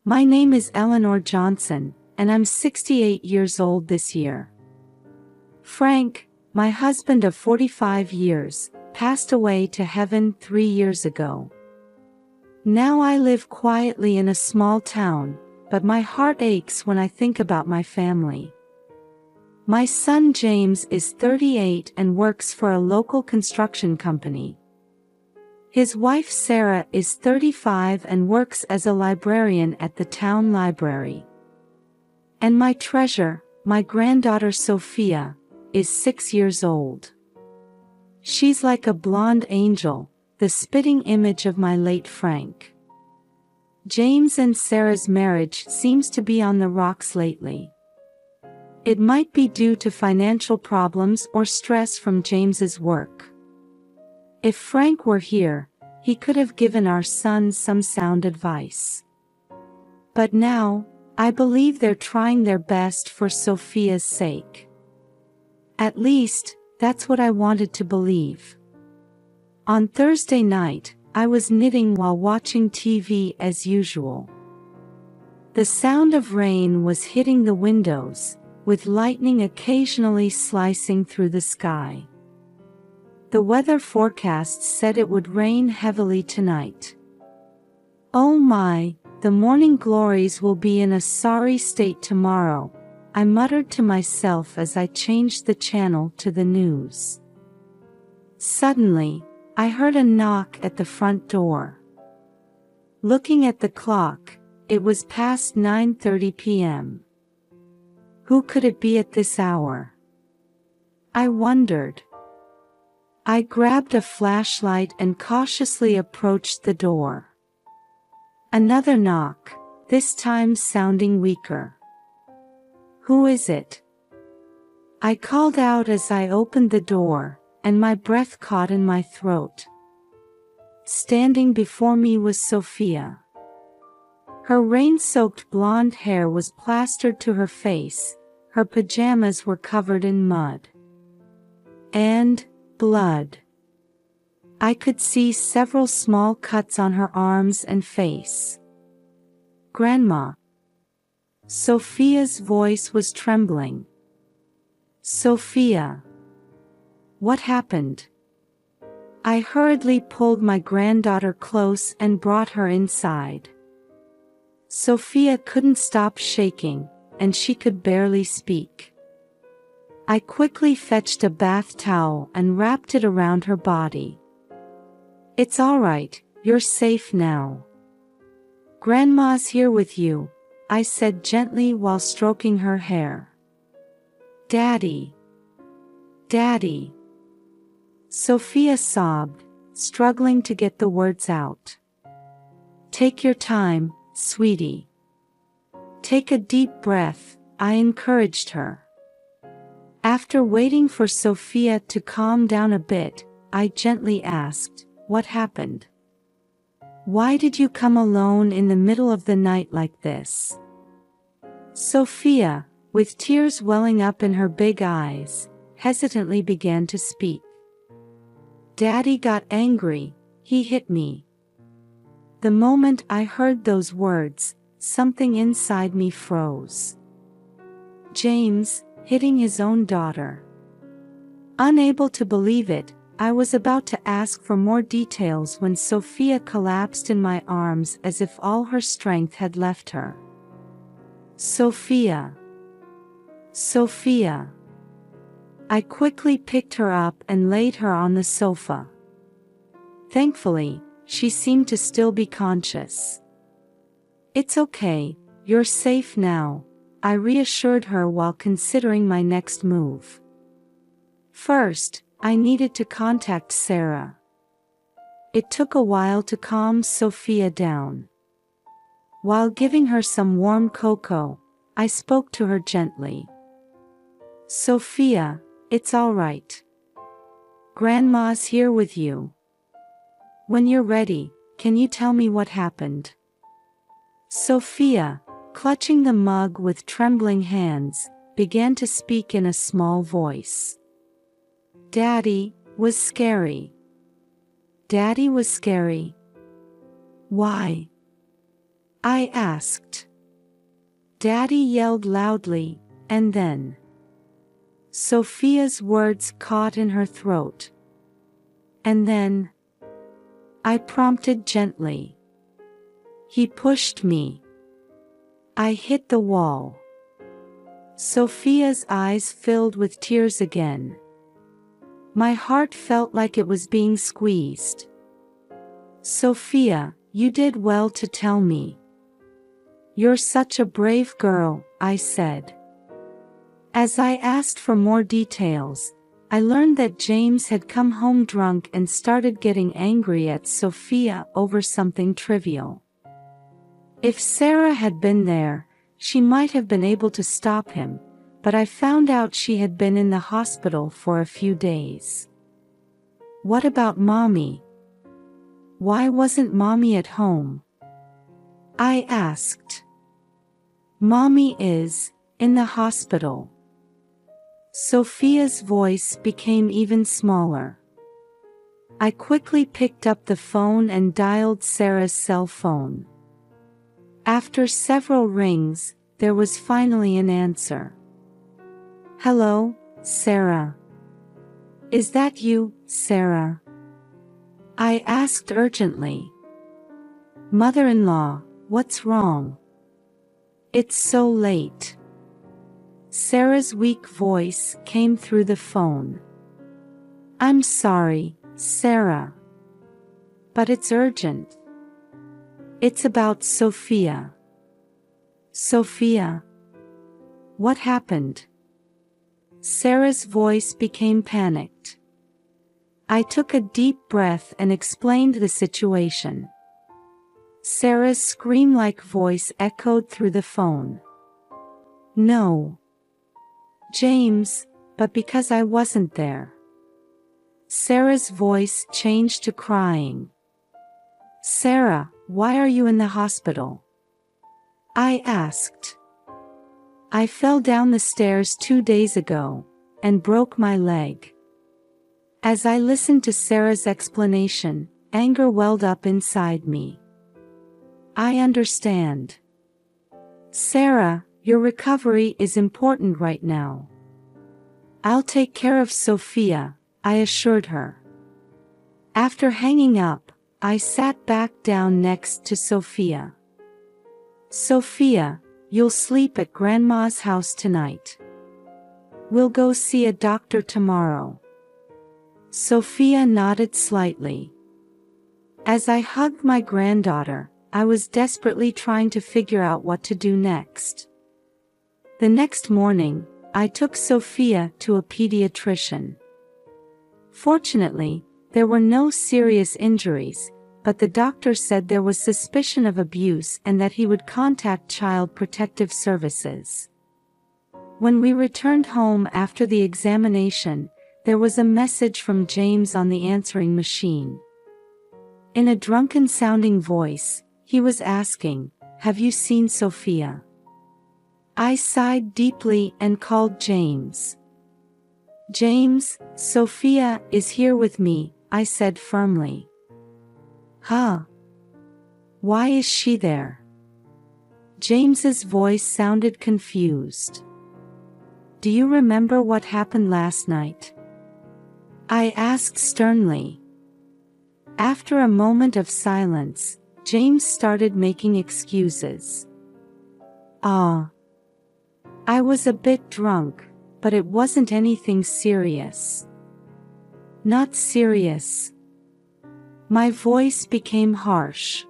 My name is Eleanor Johnson, and I'm 68 years old this year. Frank, my husband of 45 years, passed away to heaven 3 years ago. Now I live quietly in a small town, but my heart aches when I think about my family. My son James is 38 and works for a local construction company. His wife Sarah is 35 and works as a librarian at the town library. And my treasure, my granddaughter Sophia, is 6 years old. She's like a blonde angel, the spitting image of my late Frank. James and Sarah's marriage seems to be on the rocks lately. It might be due to financial problems or stress from James's work. If Frank were here, he could have given our son some sound advice. But now, I believe they're trying their best for Sophia's sake. At least, that's what I wanted to believe. On Thursday night, I was knitting while watching TV as usual. The sound of rain was hitting the windows, with lightning occasionally slicing through the sky. The weather forecast said it would rain heavily tonight. Oh my, the morning glories will be in a sorry state tomorrow, I muttered to myself as I changed the channel to the news. Suddenly, I heard a knock at the front door. Looking at the clock, it was past 9:30 p.m. Who could it be at this hour? I wondered. I grabbed a flashlight and cautiously approached the door. Another knock, this time sounding weaker. Who is it? I called out as I opened the door, and my breath caught in my throat. Standing before me was Sophia. Her rain-soaked blonde hair was plastered to her face, her pajamas were covered in mud. And blood. I could see several small cuts on her arms and face. Grandma. Sophia's voice was trembling. Sophia. What happened? I hurriedly pulled my granddaughter close and brought her inside. Sophia couldn't stop shaking, and she could barely speak. I quickly fetched a bath towel and wrapped it around her body. It's all right, you're safe now. Grandma's here with you, I said gently while stroking her hair. Daddy. Daddy. Sophia sobbed, struggling to get the words out. Take your time, sweetie. Take a deep breath, I encouraged her. After waiting for Sophia to calm down a bit, I gently asked, what happened? Why did you come alone in the middle of the night like this? Sophia, with tears welling up in her big eyes, hesitantly began to speak. Daddy got angry, he hit me. The moment I heard those words, something inside me froze. James, hitting his own daughter. Unable to believe it, I was about to ask for more details when Sophia collapsed in my arms as if all her strength had left her. Sophia. Sophia. I quickly picked her up and laid her on the sofa. Thankfully, she seemed to still be conscious. It's okay, you're safe now, I reassured her while considering my next move. First, I needed to contact Sarah. It took a while to calm Sophia down. While giving her some warm cocoa, I spoke to her gently. Sophia, it's all right. Grandma's here with you. When you're ready, can you tell me what happened? Sophia, clutching the mug with trembling hands, began to speak in a small voice. Daddy was scary. Daddy was scary. Why? I asked. Daddy yelled loudly, and then Sophia's words caught in her throat. And then I prompted gently. He pushed me. I hit the wall. Sophia's eyes filled with tears again. My heart felt like it was being squeezed. Sophia, you did well to tell me. You're such a brave girl, I said. As I asked for more details, I learned that James had come home drunk and started getting angry at Sophia over something trivial. If Sarah had been there, she might have been able to stop him, but I found out she had been in the hospital for a few days. What about Mommy? Why wasn't Mommy at home? I asked. Mommy is in the hospital. Sophia's voice became even smaller. I quickly picked up the phone and dialed Sarah's cell phone. After several rings, there was finally an answer. Hello, Sarah. Is that you, Sarah? I asked urgently. Mother-in-law, what's wrong? It's so late. Sarah's weak voice came through the phone. I'm sorry, Sarah. But it's urgent. It's about Sophia. Sophia? What happened? Sarah's voice became panicked. I took a deep breath and explained the situation. Sarah's scream-like voice echoed through the phone. No. James, but because I wasn't there. Sarah's voice changed to crying. Sarah, why are you in the hospital? I asked. I fell down the stairs 2 days ago, and broke my leg. As I listened to Sarah's explanation, anger welled up inside me. I understand. Sarah, your recovery is important right now. I'll take care of Sophia, I assured her. After hanging up, I sat back down next to Sophia. Sophia, you'll sleep at Grandma's house tonight. We'll go see a doctor tomorrow. Sophia nodded slightly. As I hugged my granddaughter, I was desperately trying to figure out what to do next. The next morning, I took Sophia to a pediatrician. Fortunately, there were no serious injuries, but the doctor said there was suspicion of abuse and that he would contact Child Protective Services. When we returned home after the examination, there was a message from James on the answering machine. In a drunken-sounding voice, he was asking, "Have you seen Sophia?" I sighed deeply and called James. James, Sophia is here with me, I said firmly. Huh? Why is she there? James's voice sounded confused. Do you remember what happened last night? I asked sternly. After a moment of silence, James started making excuses. I was a bit drunk, but it wasn't anything serious. Not serious. My voice became harsh.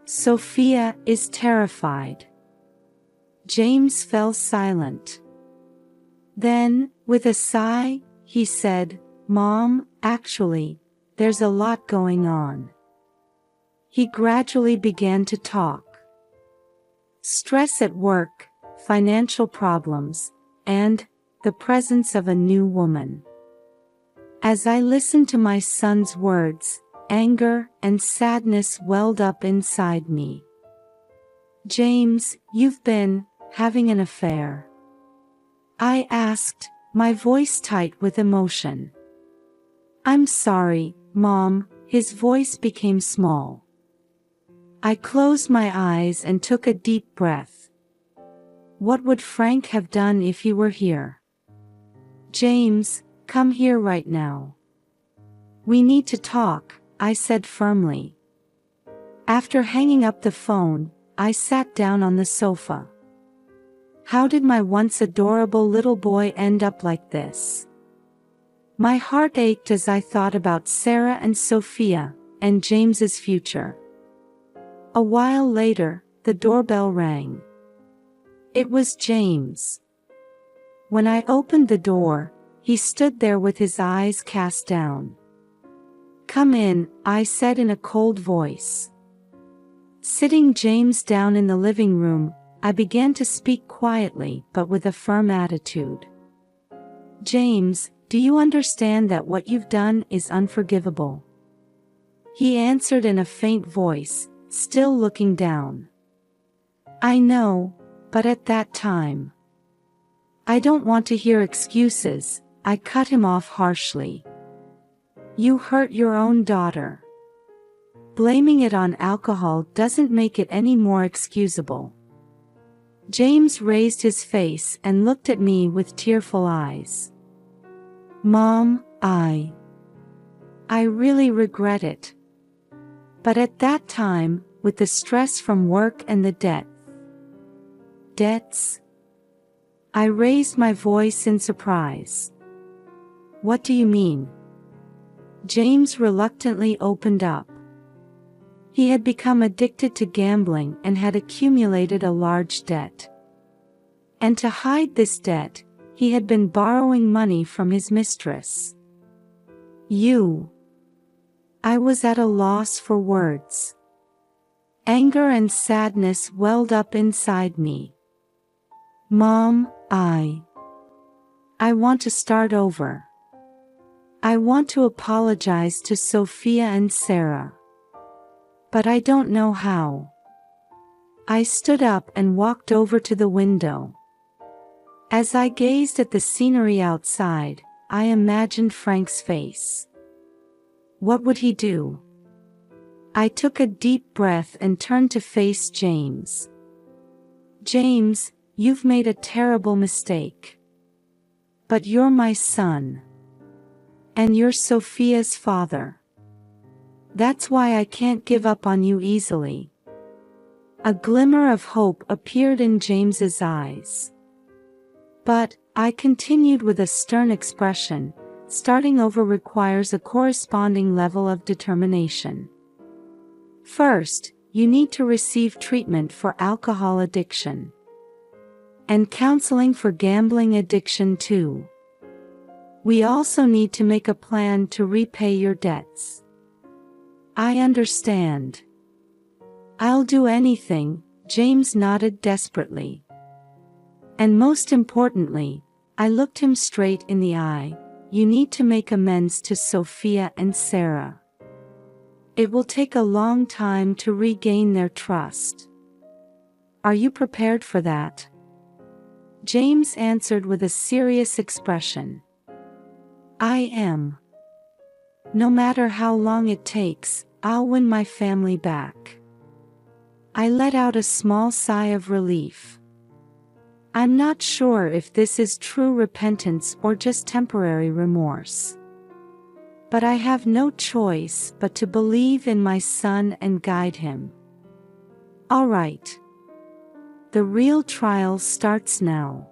Sophia is terrified. James fell silent. Then, with a sigh, he said, "Mom, actually, there's a lot going on." He gradually began to talk. Stress at work, financial problems, and the presence of a new woman. As I listened to my son's words, anger and sadness welled up inside me. James, you've been having an affair? I asked, my voice tight with emotion. I'm sorry, Mom, his voice became small. I closed my eyes and took a deep breath. What would Frank have done if he were here? James, come here right now. We need to talk, I said firmly. After hanging up the phone, I sat down on the sofa. How did my once adorable little boy end up like this? My heart ached as I thought about Sarah and Sophia, and James's future. A while later, the doorbell rang. It was James. When I opened the door, he stood there with his eyes cast down. Come in, I said in a cold voice. Sitting James down in the living room, I began to speak quietly but with a firm attitude. James, do you understand that what you've done is unforgivable? He answered in a faint voice, still looking down. I know, but at that time. I don't want to hear excuses, I cut him off harshly. You hurt your own daughter. Blaming it on alcohol doesn't make it any more excusable. James raised his face and looked at me with tearful eyes. Mom, I really regret it. But at that time, with the stress from work and the debts, I raised my voice in surprise. What do you mean? James reluctantly opened up. He had become addicted to gambling and had accumulated a large debt. And to hide this debt, he had been borrowing money from his mistress. I was at a loss for words. Anger and sadness welled up inside me. Mom, I want to start over. I want to apologize to Sophia and Sarah. But I don't know how. I stood up and walked over to the window. As I gazed at the scenery outside, I imagined Frank's face. What would he do? I took a deep breath and turned to face James. James, you've made a terrible mistake. But you're my son. And you're Sophia's father. That's why I can't give up on you easily. A glimmer of hope appeared in James's eyes. But, I continued with a stern expression, starting over requires a corresponding level of determination. First, you need to receive treatment for alcohol addiction. And counseling for gambling addiction too. We also need to make a plan to repay your debts. I understand. I'll do anything, James nodded desperately. And most importantly, I looked him straight in the eye, you need to make amends to Sophia and Sarah. It will take a long time to regain their trust. Are you prepared for that? James answered with a serious expression. I am. No matter how long it takes, I'll win my family back. I let out a small sigh of relief. I'm not sure if this is true repentance or just temporary remorse. But I have no choice but to believe in my son and guide him. All right. The real trial starts now.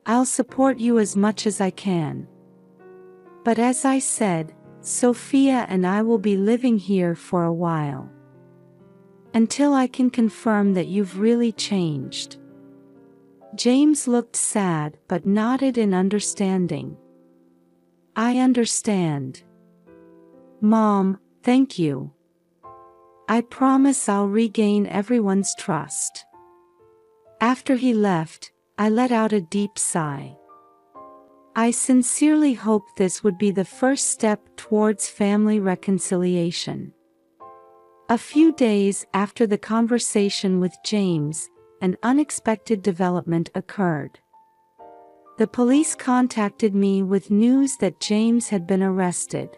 I'll support you as much as I can. But as I said, Sophia and I will be living here for a while. Until I can confirm that you've really changed. James looked sad but nodded in understanding. I understand. Mom, thank you. I promise I'll regain everyone's trust. After he left, I let out a deep sigh. I sincerely hoped this would be the first step towards family reconciliation. A few days after the conversation with James, an unexpected development occurred. The police contacted me with news that James had been arrested.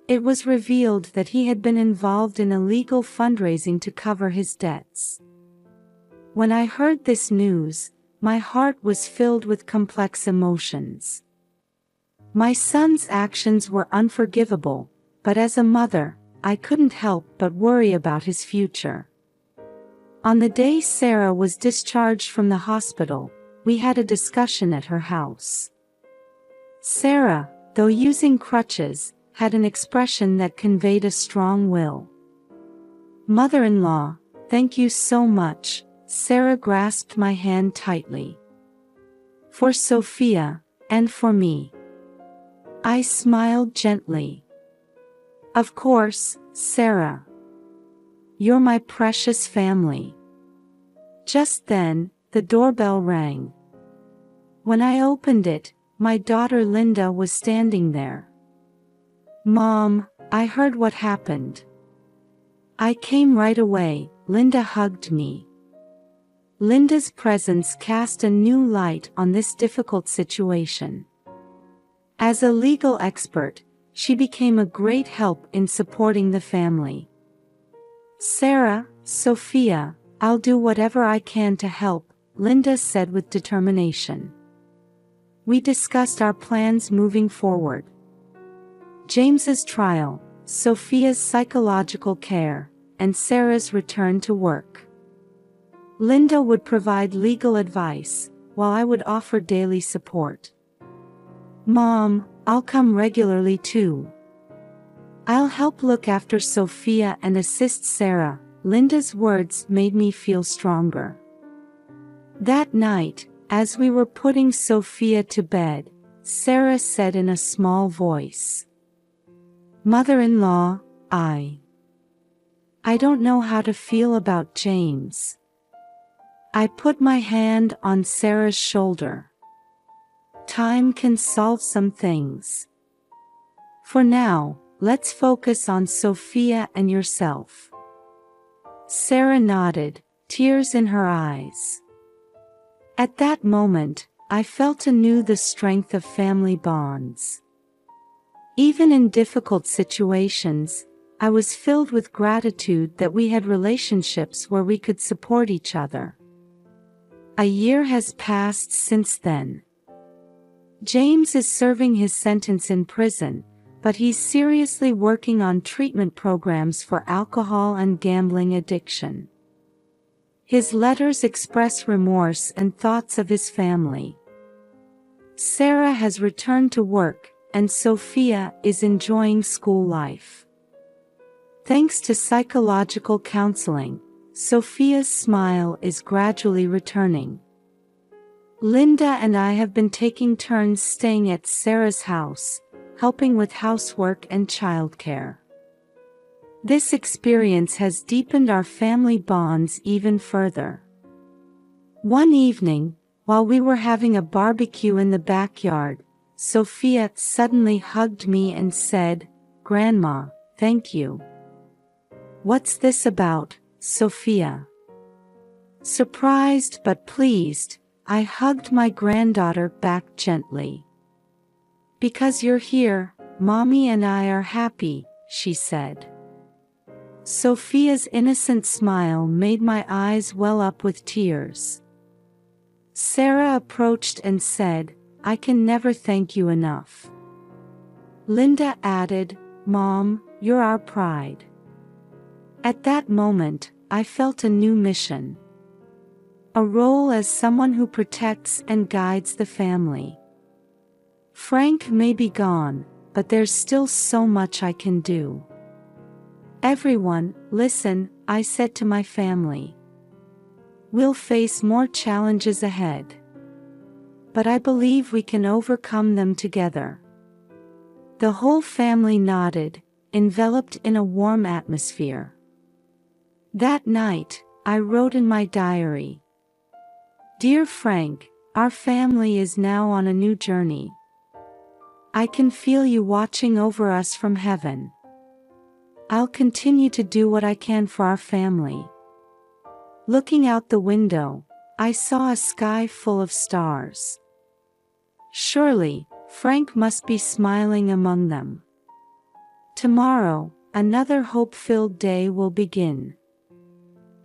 It was revealed that he had been involved in illegal fundraising to cover his debts. When I heard this news, my heart was filled with complex emotions. My son's actions were unforgivable, but as a mother, I couldn't help but worry about his future. On the day Sarah was discharged from the hospital, we had a discussion at her house. Sarah, though using crutches, had an expression that conveyed a strong will. "Mother-in-law, thank you so much," Sarah grasped my hand tightly. "For Sophia, and for me." I smiled gently. "Of course, Sarah. You're my precious family." Just then, the doorbell rang. When I opened it, my daughter Linda was standing there. "Mom, I heard what happened." I came right away. Linda hugged me. Linda's presence cast a new light on this difficult situation. As a legal expert, she became a great help in supporting the family. "Sarah, Sophia, I'll do whatever I can to help," Linda said with determination. We discussed our plans moving forward. James's trial, Sophia's psychological care, and Sarah's return to work. Linda would provide legal advice, while I would offer daily support. "Mom, I'll come regularly too. I'll help look after Sophia and assist Sarah." Linda's words made me feel stronger. That night, as we were putting Sophia to bed, Sarah said in a small voice, "Mother-in-law, I don't know how to feel about James." I put my hand on Sarah's shoulder. "Time can solve some things. For now, let's focus on Sophia and yourself." Sarah nodded, tears in her eyes. At that moment, I felt anew the strength of family bonds. Even in difficult situations, I was filled with gratitude that we had relationships where we could support each other. A year has passed since then. James is serving his sentence in prison, but he's seriously working on treatment programs for alcohol and gambling addiction. His letters express remorse and thoughts of his family. Sarah has returned to work, and Sophia is enjoying school life. Thanks to psychological counseling, Sophia's smile is gradually returning. Linda and I have been taking turns staying at Sarah's house, helping with housework and childcare. This experience has deepened our family bonds even further. One evening, while we were having a barbecue in the backyard, Sophia suddenly hugged me and said, "Grandma, thank you." "What's this about, Sophia?" Surprised but pleased, I hugged my granddaughter back gently. "Because you're here, Mommy and I are happy," she said. Sophia's innocent smile made my eyes well up with tears. Sarah approached and said, "I can never thank you enough." Linda added, "Mom, you're our pride." At that moment, I felt a new mission. A role as someone who protects and guides the family. Frank may be gone, but there's still so much I can do. "Everyone, listen," I said to my family. "We'll face more challenges ahead. But I believe we can overcome them together." The whole family nodded, enveloped in a warm atmosphere. That night, I wrote in my diary, "Dear Frank, our family is now on a new journey. I can feel you watching over us from heaven. I'll continue to do what I can for our family." Looking out the window, I saw a sky full of stars. Surely, Frank must be smiling among them. Tomorrow, another hope-filled day will begin.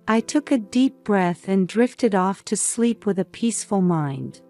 I took a deep breath and drifted off to sleep with a peaceful mind.